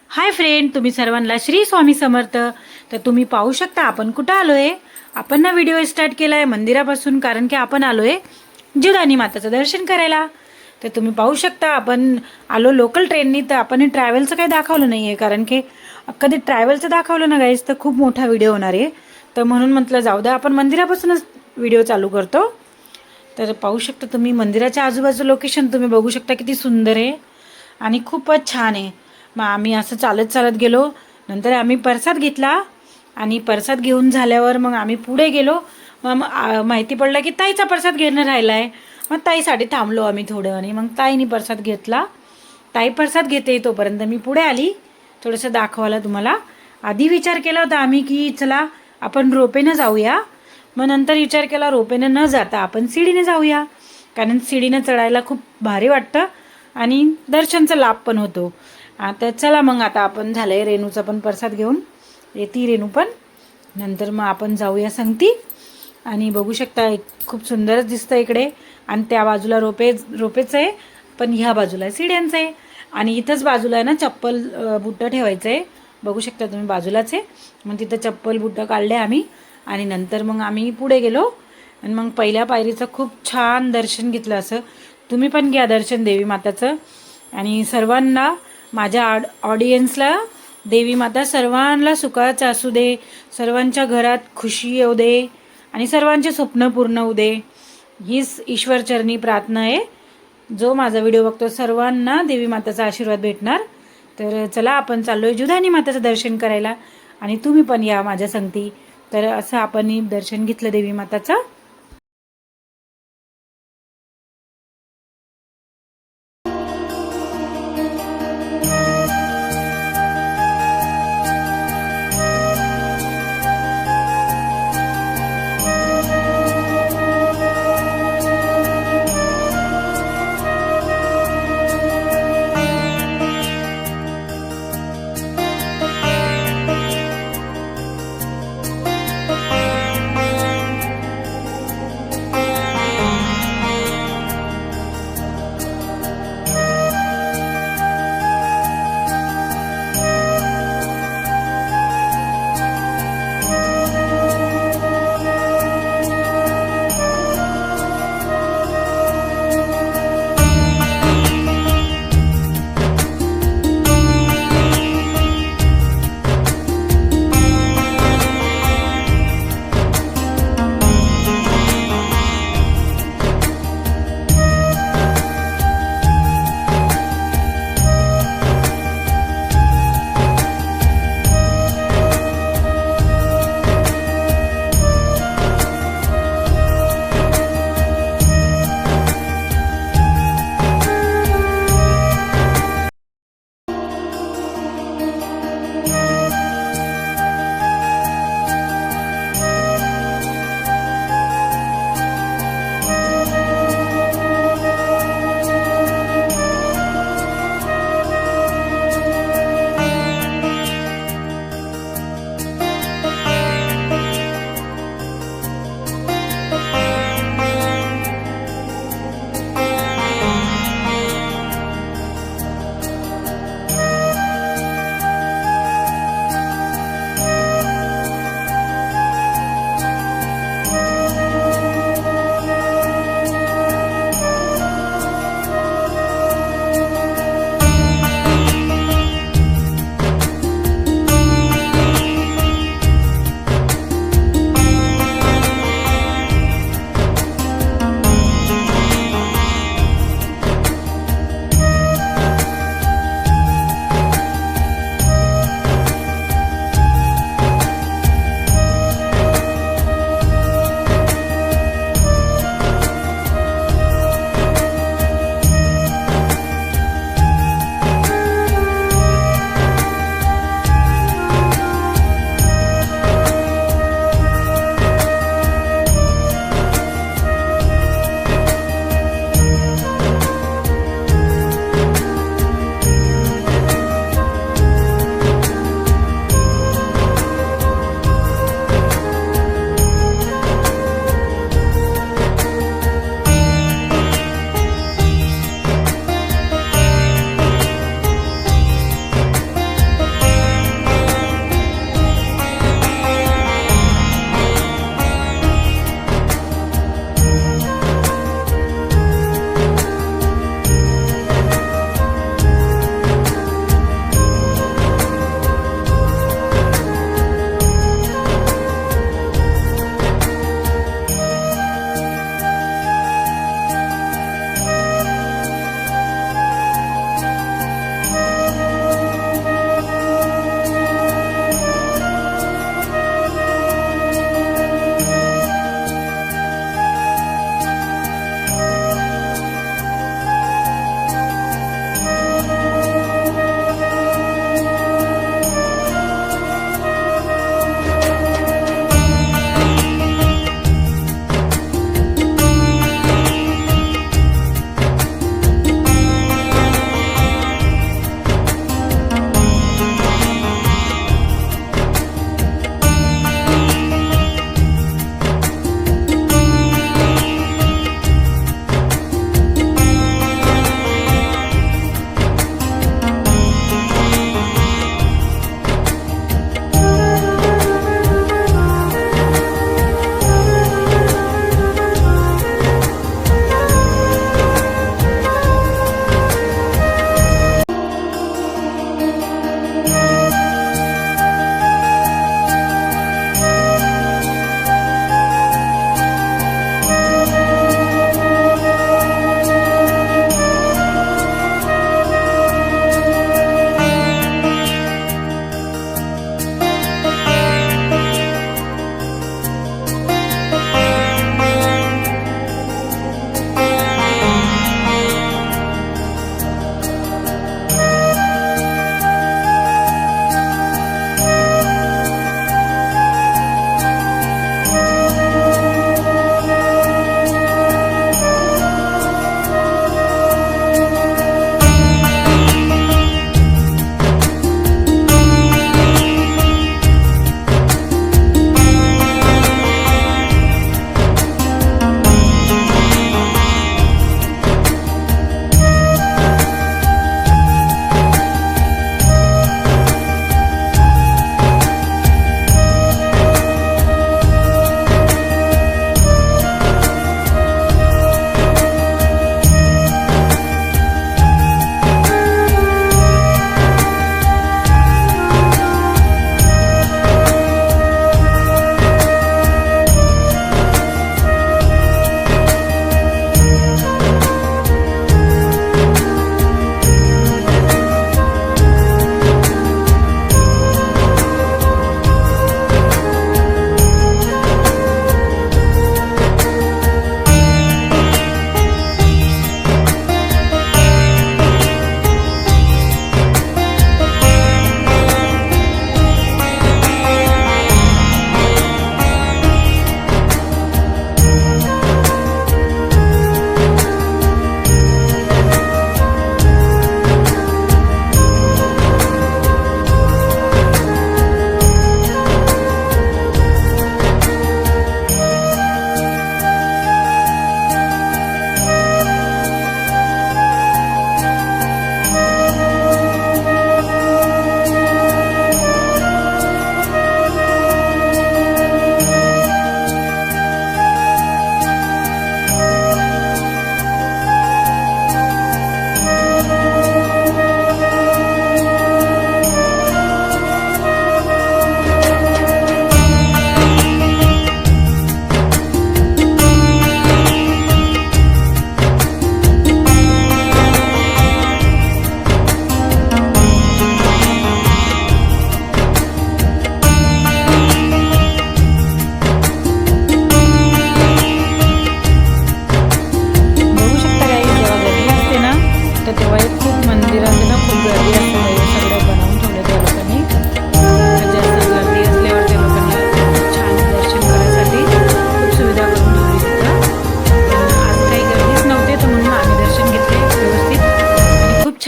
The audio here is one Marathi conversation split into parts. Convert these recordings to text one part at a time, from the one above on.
हाय फ्रेंड, तुम्ही सर्वांना श्री स्वामी समर्थ. तर तुम्ही पाहू शकता आपण कुठं आलोय. आपण ना व्हिडिओ स्टार्ट केलाय मंदिरापासून, कारण की आपण आलोय जीवदानी माताचं दर्शन करायला. तर तुम्ही पाहू शकता आपण आलो लोकल ट्रेननी. तर आपण ट्रॅव्हलचं काही दाखवलं नाहीये, कारण की कधी ट्रॅव्हलचं दाखवलं ना गाईस तर खूप मोठा व्हिडिओ होणार आहे. तर म्हणून म्हटलं जाऊ द्या, आपण मंदिरापासूनच व्हिडिओ चालू करतो. तर पाहू शकता तुम्ही मंदिराच्या आजूबाजू लोकेशन तुम्ही बघू शकता किती सुंदर आहे आणि खूपच छान आहे. मग आम्ही असं चालत चालत गेलो. नंतर आम्ही प्रसाद घेतला आणि प्रसाद घेऊन झाल्यावर मग आम्ही पुढे गेलो. मग माहिती पडलं की ताईचा प्रसाद घेणं राहिला आहे. मग ताईसाठी थांबलो आम्ही थोडं आणि मग ताईने प्रसाद घेतला. ताई प्रसाद घेते तोपर्यंत मी पुढे आली थोडंसं दाखवायला तुम्हाला. आधी विचार केला होता आम्ही की चला आपण रोपेनं जाऊया. मग नंतर विचार केला रोपेनं न जाता आपण सीडीने जाऊया, कारण सीडीनं चढायला खूप भारी वाटतं आणि दर्शनचा लाभ पण होतो. आता चला मग आता आपण झालंय रेणूचा पण प्रसाद घेऊन येते रेणू पण. नंतर मग आपण जाऊया सांगती. आणि बघू शकता खूप सुंदरच दिसतं इकडे. आणि त्या बाजूला रोपेच आहे, पण ह्या बाजूला सीड्यांचं आहे. आणि इथंच बाजूला आहे ना चप्पल बुट्टं ठेवायचं आहे. बघू शकता तुम्ही बाजूलाच आहे. मग तिथं चप्पल बुट्टं काढले आम्ही आणि नंतर मग आम्ही पुढे गेलो. आणि मग पहिल्या पायरीचं खूप छान दर्शन घेतलं. असं तुम्ही पण घ्या दर्शन देवी माताचं. आणि सर्वांना माझ्या ऑडियन्सला देवी माता सर्वांना सुखाचं असू दे, सर्वांच्या घरात खुशी येऊ दे आणि सर्वांचे स्वप्न पूर्ण होऊ दे, हीच ईश्वरचरणी प्रार्थना आहे. जो माझा व्हिडिओ बघतो सर्वांना देवी माताचा आशीर्वाद भेटणार. तर चला आपण चाललोय जीवदानी माताचं दर्शन करायला आणि तुम्ही पण या माझ्या संगती. तर असं आपण दर्शन घेतलं देवी माताचं.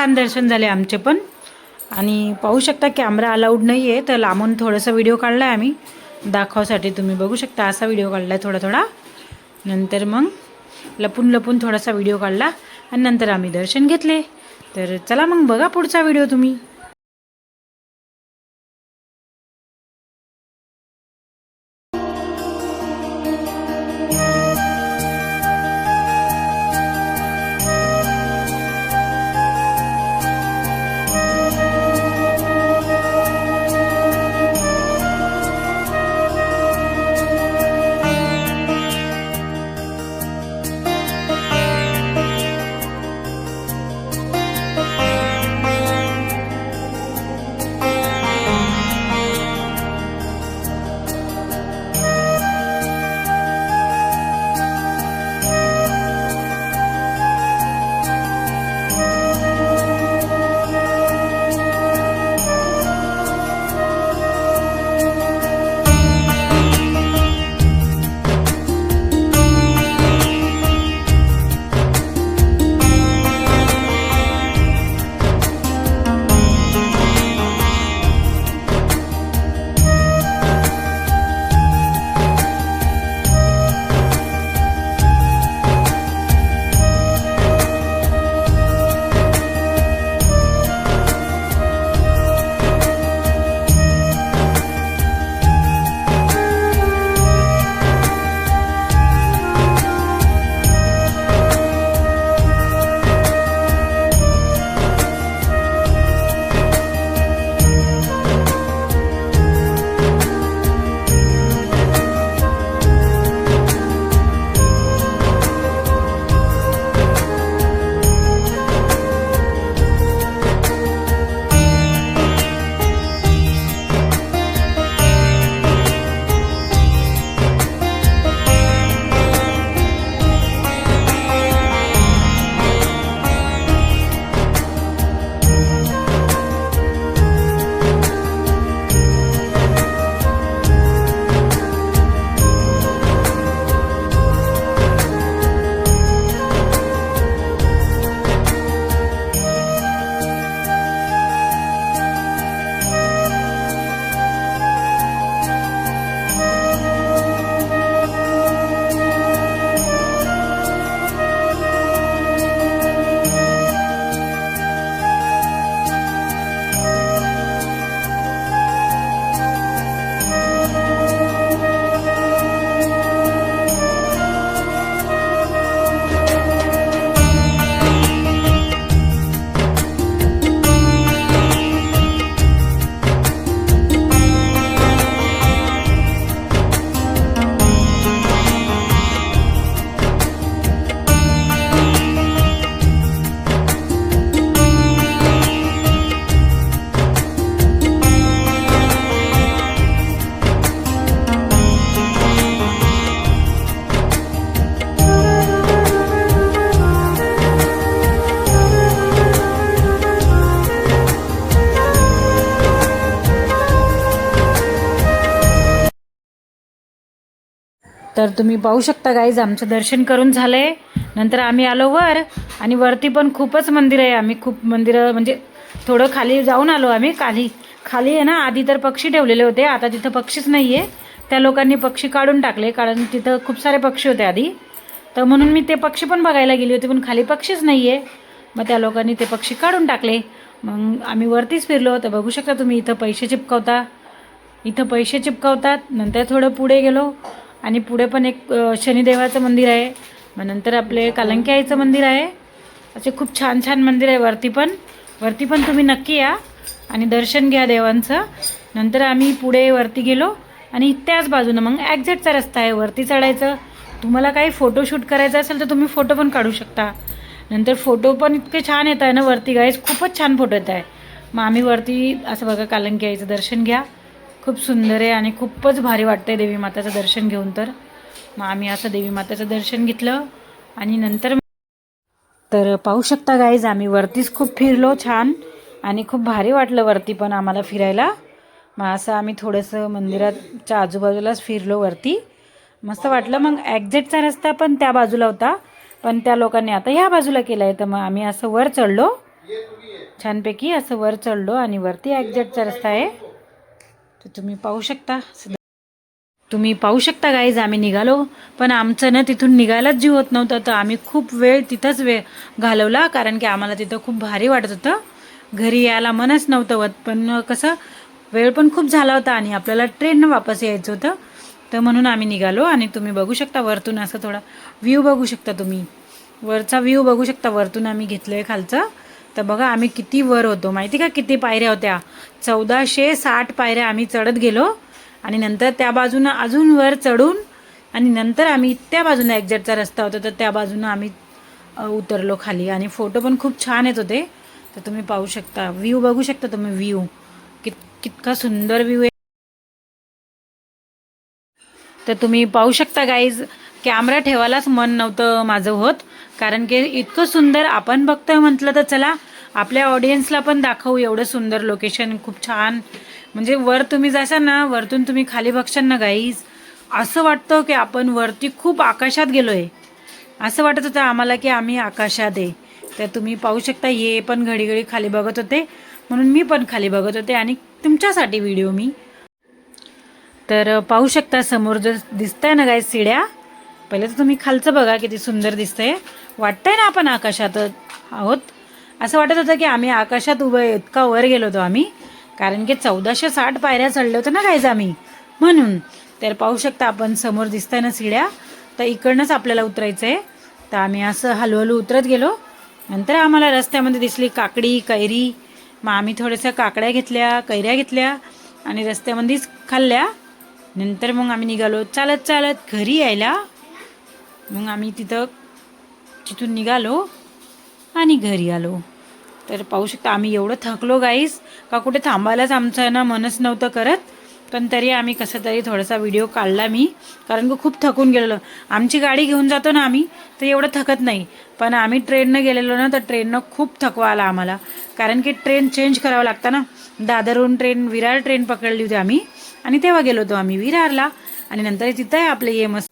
छान दर्शन झाले आमचे पण. आणि पाहू शकता कॅमेरा अलाउड नाही आहे, तर लांबून थोडासा व्हिडिओ काढला आहे आम्ही दाखवासाठी. तुम्ही बघू शकता असा व्हिडिओ काढला आहे थोडा थोडा. नंतर मग लपून लपून थोडासा व्हिडिओ काढला आणि नंतर आम्ही दर्शन घेतले. तर चला मग बघा पुढचा व्हिडिओ तुम्ही. तर तुम्ही पाहू शकता गाईज आमचं दर्शन करून झालंय. नंतर आम्ही आलो वर आणि वरती पण खूपच मंदिर आहे. आम्ही खूप मंदिरं म्हणजे थोडं खाली जाऊन आलो आम्ही. खाली आहे ना, आधी तर पक्षी ठेवलेले होते, आता तिथं पक्षीच नाही आहे. त्या लोकांनी पक्षी काढून टाकले, कारण तिथं खूप सारे पक्षी होते आधी. तर म्हणून मी ते पक्षी पण बघायला गेली होती, पण खाली पक्षीच नाही आहे. मग त्या लोकांनी ते पक्षी काढून टाकले. मग आम्ही वरतीच फिरलो. तर बघू शकता तुम्ही इथं पैसे चिपकवतात. नंतर थोडं पुढे गेलो आणि पुढे पण एक शनिदेवाचं मंदिर आहे. मग नंतर आपले कालंकी आईचं मंदिर आहे. असे खूप छान छान मंदिर आहे. वरती पण तुम्ही नक्की या आणि दर्शन घ्या देवांचं. नंतर आम्ही पुढे वरती गेलो आणि त्याच बाजूनं मग एक्झॅक्टचा रस्ता आहे वरती चढायचं. तुम्हाला काही फोटोशूट करायचं असेल तर तुम्ही फोटो पण काढू शकता. नंतर फोटो पण इतके छान येत आहे ना वरती गाईज, खूपच छान फोटो येत आहे. मग आम्ही वरती असं बघा कालंकी आईचं दर्शन घ्या, खूप सुंदर आहे आणि खूपच भारी वाटतंय देवी माताचं दर्शन घेऊन. तर मग आम्ही असं देवी माताचं दर्शन घेतलं आणि नंतर तर पाहू शकता गाईज आम्ही वरतीच खूप फिरलो छान आणि खूप भारी वाटलं वरती पण आम्हाला फिरायला. मग असं आम्ही थोडंसं मंदिराच्या आजूबाजूलाच फिरलो वरती, मस्त वाटलं. मग एक्झॅक्टचा रस्ता पण त्या बाजूला होता, पण त्या लोकांनी आता ह्या बाजूला केला आहे. तर मग आम्ही असं वर चढलो छानपैकी असं वर चढलो आणि वरती एक्झॅक्टचा रस्ता आहे. तर तुम्ही पाहू शकता. गाईज आम्ही निघालो, पण आमचं ना तिथून निघायलाच जीव होत नव्हतं. तर आम्ही खूप वेळ तिथंच घालवला, कारण की आम्हाला तिथं खूप भारी वाटत होतं. घरी यायला मनच नव्हतं होत, पण कसं वेळ पण खूप झाला होता आणि आपल्याला ट्रेननं वापस यायचं होतं. तर म्हणून आम्ही निघालो. आणि तुम्ही बघू शकता वरतून असं थोडा व्ह्यू बघू शकता. तुम्ही वरचा व्ह्यू बघू शकता. वरतून आम्ही घेतलं आहे खालचं. तर बघा आम्ही किती वर होतो माहिती का, किती पायऱ्या होत्या. 1460 पायऱ्या आम्ही चढत गेलो. आणि नंतर त्या बाजूनं अजून वर चढून आणि नंतर आम्ही त्या बाजूनं एक्झॅक्टचा रस्ता होता, तर त्या बाजूनं आम्ही उतरलो खाली. आणि फोटो पण खूप छान येत होते. तर तुम्ही पाहू शकता, व्ह्यू बघू शकता तुम्ही. व्ह्यू कितका सुंदर व्ह्यू आहे. तर तुम्ही पाहू शकता गाईज, कॅमेरा ठेवायलाच मन नव्हतं माझं होत, कारण की इतकं सुंदर आपण बघतोय म्हटलं तर चला आपल्या ऑडियन्सला पण दाखवू. एवढं सुंदर लोकेशन, खूप छान. म्हणजे वर तुम्ही जाशाल ना, वरतून तुम्ही खाली बघशाल ना गाईज, असं वाटतं की आपण वरती खूप आकाशात गेलोय. असं वाटत होतं आम्हाला की आम्ही आकाशात आहे. तर तुम्ही पाहू शकता, हे पण घडी घडी खाली बघत होते, म्हणून मी पण खाली बघत होते आणि तुमच्यासाठी व्हिडिओ मी. तर पाहू शकता समोर जर दिसतंय ना गाईज सीड्या, पहिले तर तुम्ही खालचं बघा किती सुंदर दिसतंय. वाटतंय ना आपण आकाशात आहोत. असं वाटत होतं की आम्ही आकाशात उभं आहे, इतका वर गेलो होतो आम्ही, कारण की 1460 पायऱ्या चढलो होतो ना गाईज आम्ही, म्हणून. तर पाहू शकता आपण समोर दिसतंय ना सीड्या, तर इकडनंच आपल्याला उतरायचं आहे. तर आम्ही असं हळूहळू उतरत गेलो. नंतर आम्हाला रस्त्यामध्ये दिसली काकडी, कैरी. मग आम्ही थोड्याशा काकड्या घेतल्या, कैऱ्या घेतल्या आणि रस्त्यामध्येच खाल्ल्या. नंतर मग आम्ही निघालो चालत चालत घरी यायला. मग आम्ही तिथून निघालो आणि घरी आलो. तर पाहू शकता आम्ही एवढं थकलो गाईस का कुठे थांबायलाच आमचं ना मनच नव्हतं करत. पण तरी आम्ही कसं तरी थोडासा व्हिडिओ काढला मी, कारण की खूप थकून गेलेलो. आमची गाडी घेऊन जातो ना आम्ही, तर एवढं थकत नाही. पण आम्ही ट्रेननं गेलेलो ना, तर ट्रेननं खूप थकवा आला आम्हाला, कारण की ट्रेन चेंज करावं लागतं ना. दादरहून विरार ट्रेन पकडली होती आम्ही, आणि तेव्हा गेलो होतो आम्ही विरारला. आणि नंतर तिथं आहे आपलं ये मस्त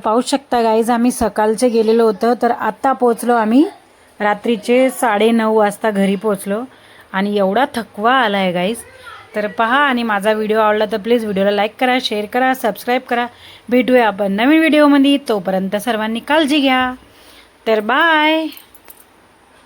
पाहू शकता गाईज, आम्ही सकाळचे गेलेलो होतो, तर आत्ता पोचलो आम्ही रात्रीचे 9:30 वाजता घरी पोचलो आणि एवढा थकवा आला आहे गाईज. तर पहा, आणि माझा व्हिडिओ आवडला तर प्लीज व्हिडिओला लाईक करा, शेअर करा, सबस्क्राईब करा. भेटूया आपण नवीन व्हिडिओमध्ये. तोपर्यंत सर्वांनी काळजी घ्या. तर बाय.